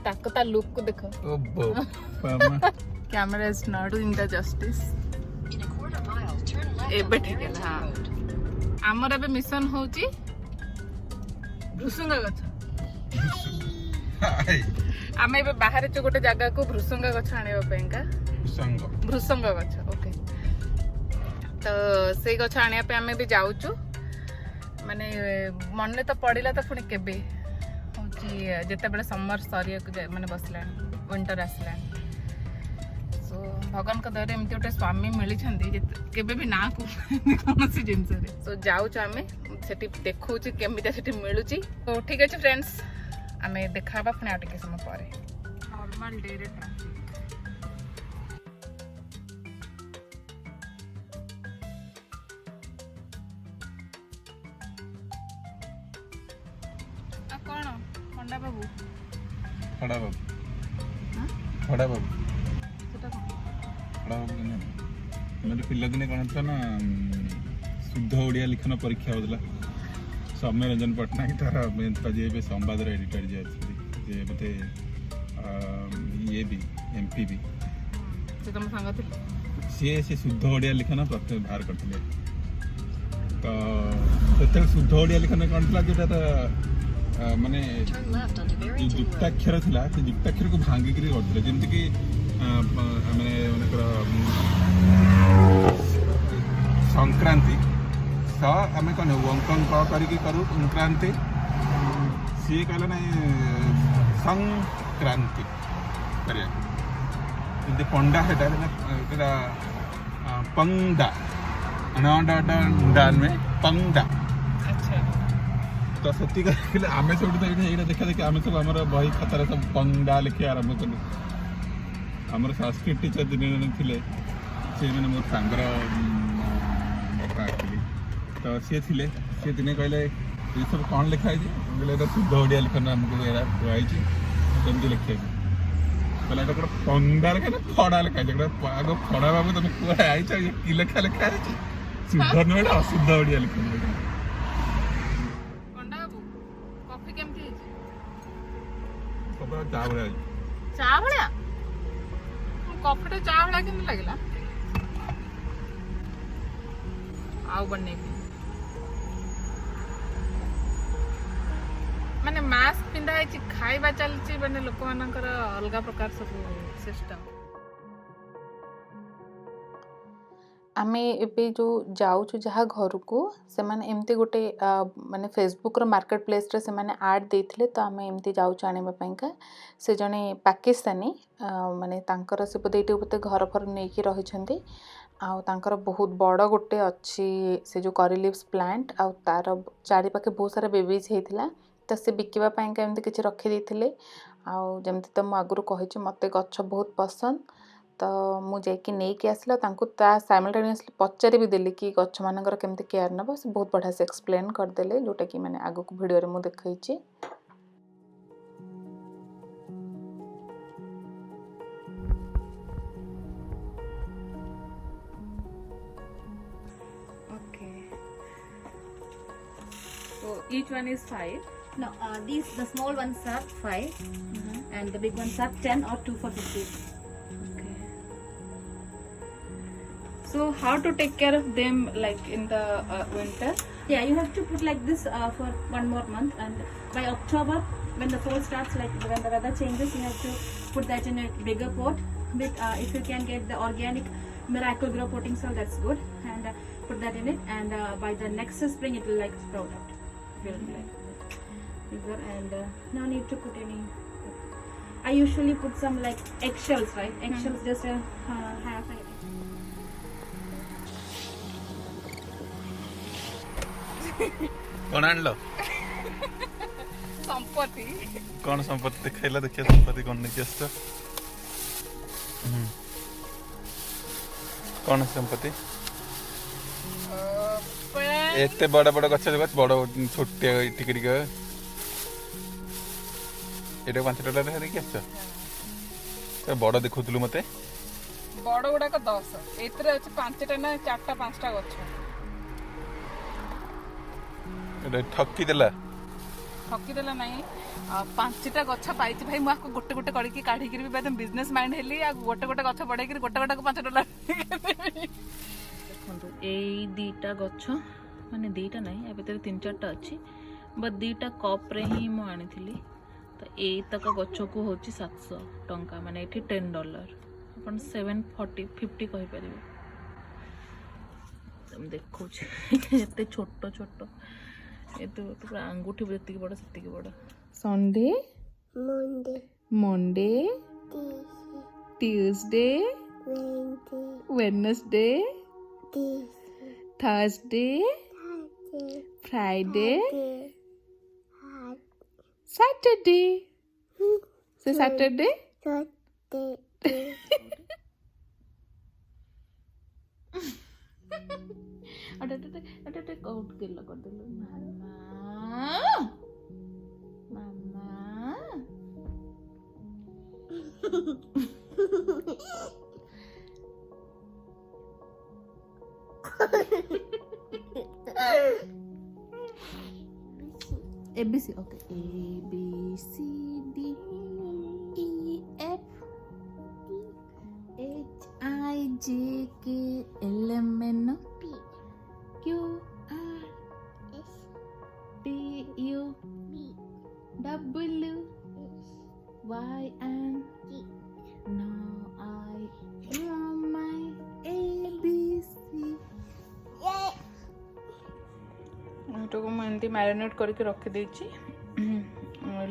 ताको ता लुक को देखो ओ बो मामा camera is not doing the justice एबे ठीक है हां हमर एबे मिशन होची भृसुंगा गछ आमे एबे बाहर छ गोटे जगह को भृसुंगा गछ आनेबा पेंका भृसुंगा गछ ओके तो से गछ आनिया पे आमे भी जाउछु माने मन तो पड़िला तो पुणी केबे होची जेते बेले समर सरिया को माने बसला विंटर आसला सो भगवान का दरे एमती गोटे स्वामी मिली केबे भी ना को कौन सी जिनस रे सो जाउछु आमे सेठी देखौछु केमिता सेठी मिलुची तो ठीक अछि फ्रेंड्स आमे देखाबा पुणी आ टिके समय परे नॉर्मल डे रे ट्रैफिक खड़ा बाबू खड़ा बाबू खड़ा बाबू खड़ा बाबू मेरे पिला दिने कौन था ना शुद्ध ओडिया लिखन परीक्षा होता सौम्य रंजन पट्टनायक तार जे संवाद एडिटर जे बोते ये भी एमपी भी तुम संग थे सी शुद्ध ओडिया लिखन प्रत्येक बाहर करते तो शुद्ध ओडिया लिखन कौन था जोटा माने युक्ताक्षर थिला से युक्ताक्षर को भांगी करी करथिले जेंति कि माने संक्रांति स आमे कने अंकन क करी की करू संक्रांति सी कहले नै संक्रांति करिया इदे पंडा हेटा तेरा पंगदा अनाडा डाल में पंगदा तो सत्य कहले आमे सब एटा देखा देखा आमे सब हमर बही खाता सब पंगडा लिखे आरंभ कलु हमर संस्कृत टीचर दिन थिले से माने मोर सांगर बापा आखिली तो से दिने कहले ये सब कौन लिखा है बोले तो शुद्ध ओडिया लिखना हमको एरा आई छी केमती लिखे बोले एटा को पंगडा लिखा ना फड़ा लिखा है आगो फड़ा बाबू तुम को आई छ की लिखा है शुद्ध न एटा अशुद्ध ओडिया लिखना चा भलिया कॉफी चा भलिया केमती लागला आउ बन्ने माने मास्क पिंधा है खाइबा चलची माने लोक मानकर अलगा प्रकार सब सिस्टम आमे एबे जो जाउछु जहा घर को से माने एमती गोटे माने फेसबुक रो मार्केट प्लेस रे से माने ऐड देथिले तो आमे एमती जाउछु आनेबा पयका से जने पाकिस्तानी माने तांकर से बदेटे बते घर फर नै की रहि छथि आ तांकर बहुत बड़ गोटे अछि से जो करी लिव्स प्लांट आ तार चारि पाखे बहुत सारा बेबीज हेतिला तो से बिकिबा पयका एमती किछ रखि देथिले आ जेमती त म आगुरु कहि छि मते गच्छ बहुत पसंद तो मुझे कि नहीं कि आसला तांको ता साइमल्टेनियसली पचारि भी देली कि गच्छ मानकर केमते केयर नबो से बहुत बढ़िया से एक्सप्लेन कर देले जोटा कि माने आगो को वीडियो रे मु देखै छि okay so each one is 5 no these the small ones are 5 and the big ones are 10 or 2 for 50. So how to take care of them like in the winter? Yeah, you have to put like this for 1 more month, and by October when the fall starts, like when the weather changes, you have to put that in a bigger pot with if you can get the organic Miracle Grow potting soil, that's good, and put that in it, and by the next spring it will like sprout out, will be like bigger, and no need to put any. I usually put some like eggshells, right? Eggshells just half कौन आनलो संपत्ति कौन संपत्ति दिखाइला देखिए संपत्ति कौन नहीं किया कौन संपत्ति एते बड़ा बड़ा गछ गछ बड़ छोटे टिके टिके एटा 5 डॉलर रे देखि आछ तो बड़ देखुतलु मते बड़ गुडा का 10 एतरे अछि 5 टा ना 4 टा 5 टा गछ एटा ठकी देला ଠକିଦେଲା ନାହିଁ 5ଟା ଗଛ ପାଇଛି ଭାଇ ମୁଁ ଆକୁ ଗୋଟେ ଗୋଟେ କରିକି କାଢ଼ିକିରି ବି ବିଜନେସ୍ ମାଇଣ୍ଡ ହେଲି ଆଉ ଗୋଟେ ଗୋଟେ ଗଛ ବଢ଼େଇକିରି ଗୋଟେ ଗୋଟାକୁ $5 ଦେଖନ୍ତୁ ଏଇ 2ଟା ଗଛ ମାନେ 2ଟା ନାହିଁ ୟା ଭିତରେ 3-4ଟା ଅଛି ବଟ୍ 2ଟା କପ୍ରେ ହିଁ ମୁଁ ଆଣିଥିଲି ତ ଏଇତକ ଗଛକୁ ହେଉଛି 700 ଟଙ୍କା ମାନେ ଏଠି $10 ଆପଣ 740-50 କହିପାରିବେ ଦେଖୁଛି ଏତେ ଛୋଟ ଛୋଟ ଏତେ ପୁରା ଆଙ୍ଗୁଠି ଯେତିକି ବଡ଼ ସେତିକି ବଡ଼ Sunday Monday Tuesday Wednesday Thursday Friday Saturday से सैटरडे अटे कौट किलो कर दिलो मामा ABC okay ABCDEFGHIJKLMNOPQRSTUVYNZ Now I know my ABC ଏଟାକୁ ମୁଁ ଏମିତି ମ୍ୟାରିନେଟ୍ କରିକି ରଖିଦେଇଛି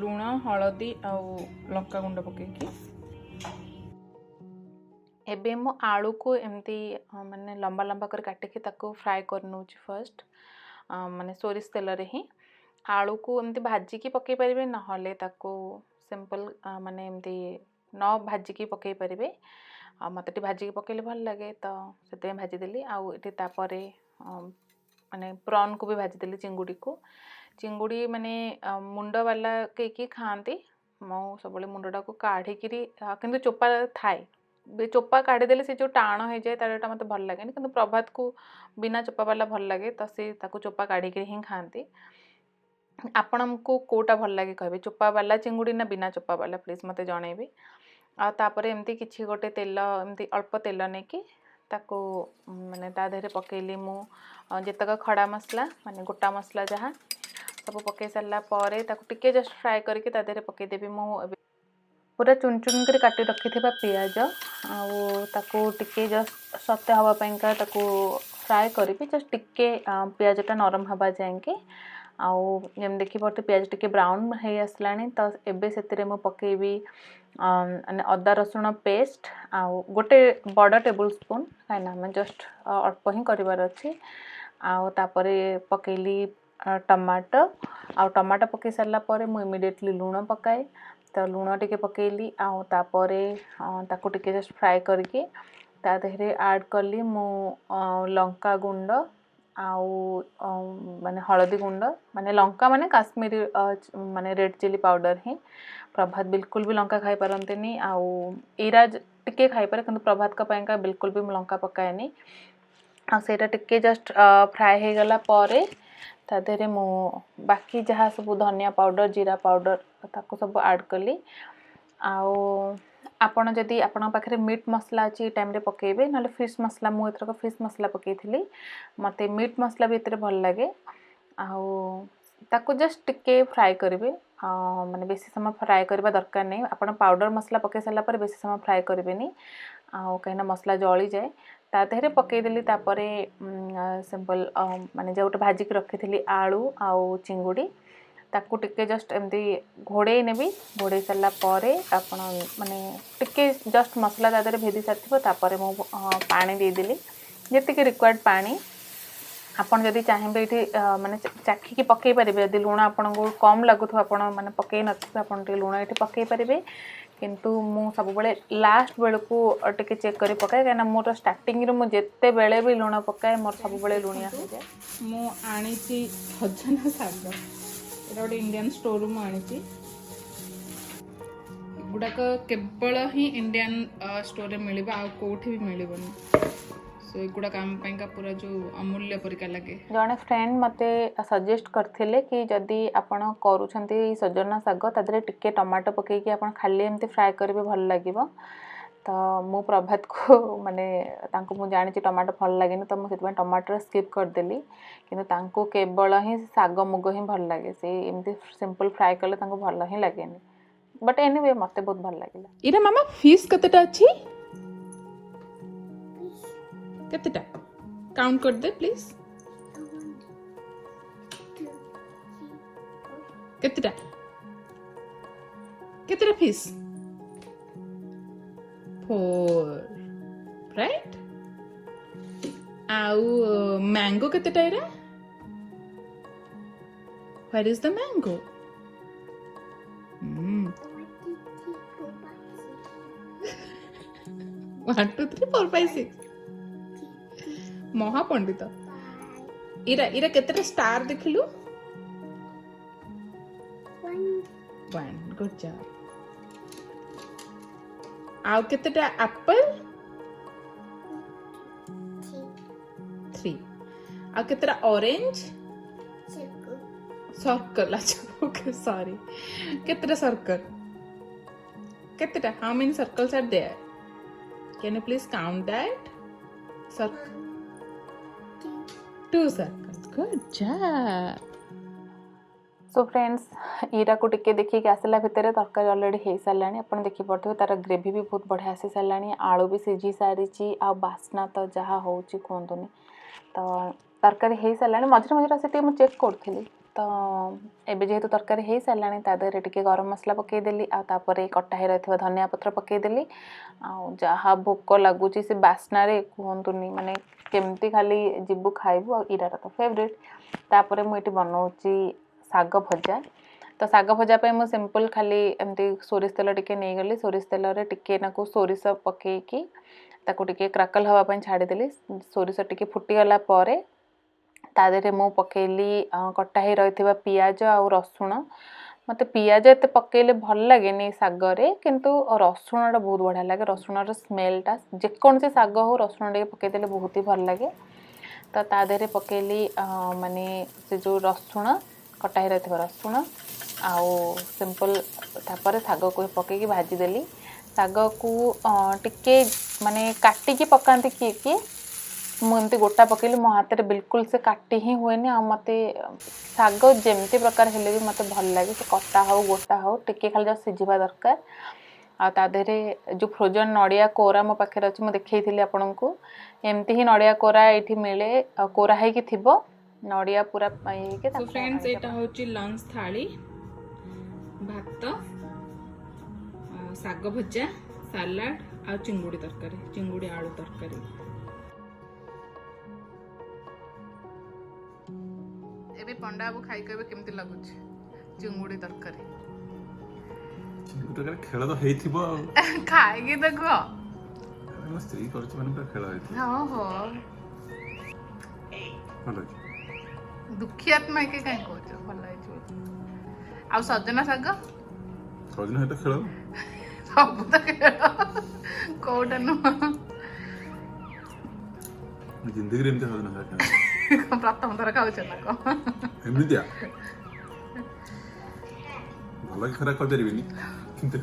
ଲୁଣ ହଳଦୀ ଆଉ ଲଙ୍କା ଗୁଣ୍ଡ ପକେଇକି ଏବେ ମୁଁ ଆଳୁକୁ ଏମିତି ମାନେ ଲମ୍ବା ଲମ୍ବା କରି କାଟିକି ତାକୁ ଫ୍ରାଏ କରିନେଉଛି ଫାର୍ଷ୍ଟ ମାନେ ସୋରିଷ ତେଲରେ ହିଁ ଆଳୁକୁ ଏମିତି ଭାଜିକି ପକେଇ ପାରିବେ ନହେଲେ ତାକୁ ସିମ୍ପଲ୍ ମାନେ ଏମିତି ନ ଭାଜିକି ପକେଇ ପାରିବେ ଆଉ ମୋତେ ଟିକେ ଭାଜିକି ପକେଇଲେ ଭଲ ଲାଗେ ତ ସେଥିପାଇଁ ଭାଜିଦେଲି ଆଉ ଏଠି ତାପରେ ମାନେ ପ୍ରନ୍କୁ ବି ଭାଜିଦେଲି ଚିଙ୍ଗୁଡ଼ି ମାନେ ମୁଣ୍ଡବାଲା କେହି ଖାଆନ୍ତି ମୁଁ ସବୁବେଳେ ମୁଣ୍ଡଟାକୁ କାଢ଼ିକିରି କିନ୍ତୁ ଚୋପା ଥାଏ ଚୋପା କାଢ଼ିଦେଲେ ସେ ଯେଉଁ ଟାଣ ହେଇଯାଏ ତାର ଏଇଟା ମୋତେ ଭଲ ଲାଗେନି କିନ୍ତୁ ପ୍ରଭାତକୁ ବିନା ଚୋପାବାଲା ଭଲ ଲାଗେ ତ ସେ ତାକୁ ଚୋପା କାଢ଼ିକିରି ହିଁ ଖାଆନ୍ତି ଆପଣଙ୍କୁ କେଉଁଟା ଭଲ ଲାଗେ କହିବେ ଚୋପାବାଲା ଚିଙ୍ଗୁଡ଼ି ନା ବିନା ଚୋପାବାଲା ପ୍ଲିଜ୍ ମୋତେ ଜଣେଇବେ ଆଉ ତାପରେ ଏମିତି କିଛି ଗୋଟେ ତେଲ ଏମିତି ଅଳ୍ପ ତେଲ ନେଇକି ତାକୁ ମାନେ ତା ଦେହରେ ପକେଇଲି ମୁଁ ଯେତକ ଖଡ଼ା ମସଲା ମାନେ ଗୋଟା ମସଲା ଯାହା ସବୁ ପକେଇ ସାରିଲା ପରେ ତାକୁ ଟିକେ ଜଷ୍ଟ ଫ୍ରାଏ କରିକି ତା ଦେହରେ ପକେଇଦେବି ମୁଁ ଏବେ ପୁରା ଚୁନ ଚୁନ କରି କାଟି ରଖିଥିବା ପିଆଜ ଆଉ ତାକୁ ଟିକେ ଜଷ୍ଟ ସତେ ହେବା ପାଇଁକା ତାକୁ ଫ୍ରାଏ କରିବି ଜଷ୍ଟ ଟିକେ ପିଆଜଟା ନରମ ହେବା ଯାଏଁକି ଆଉ ଯେମିତି ଦେଖିପାରୁଥିବେ ପିଆଜ ଟିକେ ବ୍ରାଉନ୍ ହେଇ ଆସିଲାଣି ତ ଏବେ ସେଥିରେ ମୁଁ ପକେଇବି ମାନେ ଅଦା ରସୁଣ ପେଷ୍ଟ ଆଉ ଗୋଟେ ବଡ଼ ଟେବୁଲ୍ ସ୍ପୁନ୍ କାହିଁକିନା ଆମେ ଜଷ୍ଟ ଅଳ୍ପ ହିଁ କରିବାର ଅଛି ଆଉ ତାପରେ ପକେଇଲି ଟମାଟୋ ଆଉ ଟମାଟୋ ପକେଇ ସାରିଲା ପରେ ମୁଁ ଇମିଡ଼ିଏଟଲି ଲୁଣ ପକାଏ ତ ଲୁଣ ଟିକେ ପକେଇଲି ଆଉ ତାପରେ ତାକୁ ଟିକେ ଜଷ୍ଟ ଫ୍ରାଏ କରିକି ତା ଦେହରେ ଆଡ଼୍ କଲି ମୁଁ ଲଙ୍କା ଗୁଣ୍ଡ ଆଉ ମାନେ ହଳଦୀ ଗୁଣ୍ଡ ମାନେ ଲଙ୍କା ମାନେ କାଶ୍ମୀରୀ ମାନେ ରେଡ୍ ଚିଲି ପାଉଡ଼ର ହିଁ ପ୍ରଭାତ ବିଲକୁଲ ବି ଲଙ୍କା ଖାଇପାରନ୍ତିନି ଆଉ ଇରାଜ ଟିକେ ଖାଇପାରେ କିନ୍ତୁ ପ୍ରଭାତଙ୍କ ପାଇଁକା ବିଲକୁଲ ବି ମୁଁ ଲଙ୍କା ପକାଏନି ଆଉ ସେଇଟା ଟିକେ ଜଷ୍ଟ ଫ୍ରାଏ ହେଇଗଲା ପରେ ତା ଦେହରେ ମୁଁ ବାକି ଯାହା ସବୁ ଧନିଆ ପାଉଡ଼ର ଜିରା ପାଉଡ଼ର ତାକୁ ସବୁ ଆଡ଼୍ କଲି ଆଉ ଆପଣ ଯଦି ଆପଣଙ୍କ ପାଖରେ ମିଟ୍ ମସଲା ଅଛି ଏଇ ଟାଇମ୍ରେ ପକାଇବେ ନହେଲେ ଫିସ୍ ମସଲା ମୁଁ ଏଥରକ ଫିସ୍ ମସଲା ପକାଇଥିଲି ମୋତେ ମିଟ୍ ମସଲା ବି ଏଥିରେ ଭଲ ଲାଗେ ଆଉ ତାକୁ ଜଷ୍ଟ ଟିକେ ଫ୍ରାଏ କରିବେ ମାନେ ବେଶୀ ସମୟ ଫ୍ରାଏ କରିବା ଦରକାର ନାହିଁ ଆପଣ ପାଉଡ଼ର ମସଲା ପକାଇ ସାରିଲା ପରେ ବେଶୀ ସମୟ ଫ୍ରାଏ କରିବେନି ଆଉ କାହିଁକିନା ମସଲା ଜଳିଯାଏ ତା ଦେହରେ ପକାଇଦେଲି ତାପରେ ସିମ୍ପଲ୍ ମାନେ ଯେଉଁଟା ଭାଜିକି ରଖିଥିଲି ଆଳୁ ଆଉ ଚିଙ୍ଗୁଡ଼ି ତାକୁ ଟିକେ ଜଷ୍ଟ ଏମିତି ଘୋଡ଼େଇ ନେବି ଘୋଡ଼େଇ ସାରିଲା ପରେ ଆପଣ ମାନେ ଟିକେ ଜଷ୍ଟ ମସଲା ତା ଦେହରେ ଭେଦି ସାରିଥିବ ତାପରେ ମୁଁ ପାଣି ଦେଇଦେଲି ଯେତିକି ରିକ୍ୱାର୍ଡ଼ ପାଣି ଆପଣ ଯଦି ଚାହିଁବେ ଏଇଠି ମାନେ ଚାଖିକି ପକାଇ ପାରିବେ ଯଦି ଲୁଣ ଆପଣଙ୍କୁ କମ୍ ଲାଗୁଥିବ ଆପଣ ମାନେ ପକାଇ ନଥିବେ ଆପଣ ଟିକେ ଲୁଣ ଏଇଠି ପକାଇ ପାରିବେ କିନ୍ତୁ ମୁଁ ସବୁବେଳେ ଲାଷ୍ଟ ବେଳକୁ ଟିକେ ଚେକ୍ କରି ପକାଏ କାହିଁକିନା ମୋର ଷ୍ଟାର୍ଟିଂରୁ ମୁଁ ଯେତେବେଳେ ବି ଲୁଣ ପକାଏ ମୋର ସବୁବେଳେ ଲୁଣିଆ ହୋଇଯାଏ ମୁଁ ଆଣିଛି ସଜନା ଶାଗ ଏଇଟା ଗୋଟେ ଇଣ୍ଡିଆନ୍ ଷ୍ଟୋରରୁ ମୁଁ ଆଣିଛି ଏଗୁଡ଼ାକ କେବଳ ହିଁ ଇଣ୍ଡିଆନ୍ ଷ୍ଟୋରରେ ମିଳିବ ଆଉ କେଉଁଠି ବି ମିଳିବନି सो एगुड़ा काम पाइंका पूरा जो अमूल्य परिका लगे जड़े फ्रेंड मते सजेस्ट करथिले कि जदि आपण करूछंती सजना साग तादरे टिके टमाटो पकेकी आपण खाली एमती फ्राई करबे भल लागिवो तो मु प्रभात को माने तांको मु जानि टमाटो भल लागेनी तो मु सेतबे टमाटो स्किप कर देली किंतु तांको केवल ही साग मुग ही भल लागे से एमती सिंपल फ्राई करले तांको भल ही लागेनी बट एनीवे मते बहुत भल लागिला इरा मामा फिश कतेटा अछि कतेटा काउंट कर दे प्लीज कतेटा कतेटा फिश 4 राइट आउ मैंगो कतेटा इरा व्हेयर इज द मैंगो 1 2 3 4 5 6 महापंडित इरा इरा केतेटा स्टार देखिलु 1 गुड जॉब आउ केतेटा एप्पल 3 आउ केतेटा ऑरेंज सर्कल अच्छा ओके सॉरी केतेटा सर्कल केतेटा how many circles are there can you please count that circle 2 circles. Good job. So friends ईरा को टिके देखिक आसला भितर तरकारी ऑलरेडी हो सारा आपन देखि पड़थे तार ग्रेवी भी बहुत बढ़िया आसी सारा आलू भी सिझी सारी आ बास्ना तो जहाँ होची कहतुनी तो तरकारी हो सारा मझे मझे से मुझे चेक करी तो एबे जेहेतु तरकारी हो सारा तादेह टिके गरम मसला पकईदेली आपर कटा हो रही धनिया पत्र पकईदेली आ भोक लगुच से बास्नारे कहतुनी माने केमती खाली जीवु खाइबु आ इरार तो फेवरेट तापर मुझे बनाऊँगी साग भजा तो साग भजा पे मु सिंपल खाली एमती सोरिष तेल टिके नहीं गली सोरिष तेल रे टिके नाकु सोरिष पकेकी ताकू टिके क्राकल हवा पई छाड़ी देली सोरिष टिके फुटी गला परे ता देरे मु पकेली कटा ही रहिथिबा पियाज आ रसुण मते पियाज एते पकेले भल लागेनी सागरे किंतु रसुणटा बहुत बढ़िया लगे रसुणर स्मेलटा जेकोसी साग हो रसुण टिके पकेदेले बहुत ही भल लगे तो ता देरे पकेली माने से जो रसुण कटा ही रही रसुण आउ सिंपल तापर साग को पकईकी भाजीदेली साग को टिके माने काटिकी पकाती किए किए मुझे गोटा पकईली मो हाथ में बिल्कुल से काटी ही हुए आ मत साग जमती प्रकार हेले भी मत भल लगे से कटा हो गोटा हो टिके खाली जस्ट सिझा दरकार आधे जो फ्रोजन नड़िया कोरा मो पाखे अच्छे मुझे देखी आपन को एमती ही नड़िया कोरा ये मिले कोरा है थिबो नड़िया पूरा तो फ्रेंड्स एटा होची लंच थाली भात साग भजा सलाड आ चिंगुड़ी तरकारी चिंगुड़ी आलू तरकारी एबे पंडा बाबू खाई कहबे केमती लागुछ चिंगुड़ी तरकारी चिंगुड़ी खेल तो हेइथिबो खाएगी देखो मो स्त्री करछ माने पूरा खेल हेइथिबो हां हो भलो दुखी आत्मा के कहीं कहछ भल है आ सजना साग सजना हेटा खेल सब तो खेल कोडा न जिंदगी रे एमती सजना साग प्रथम थर खाउछ ना को एमतिया भलो खरा कर देरिबिनी किंतु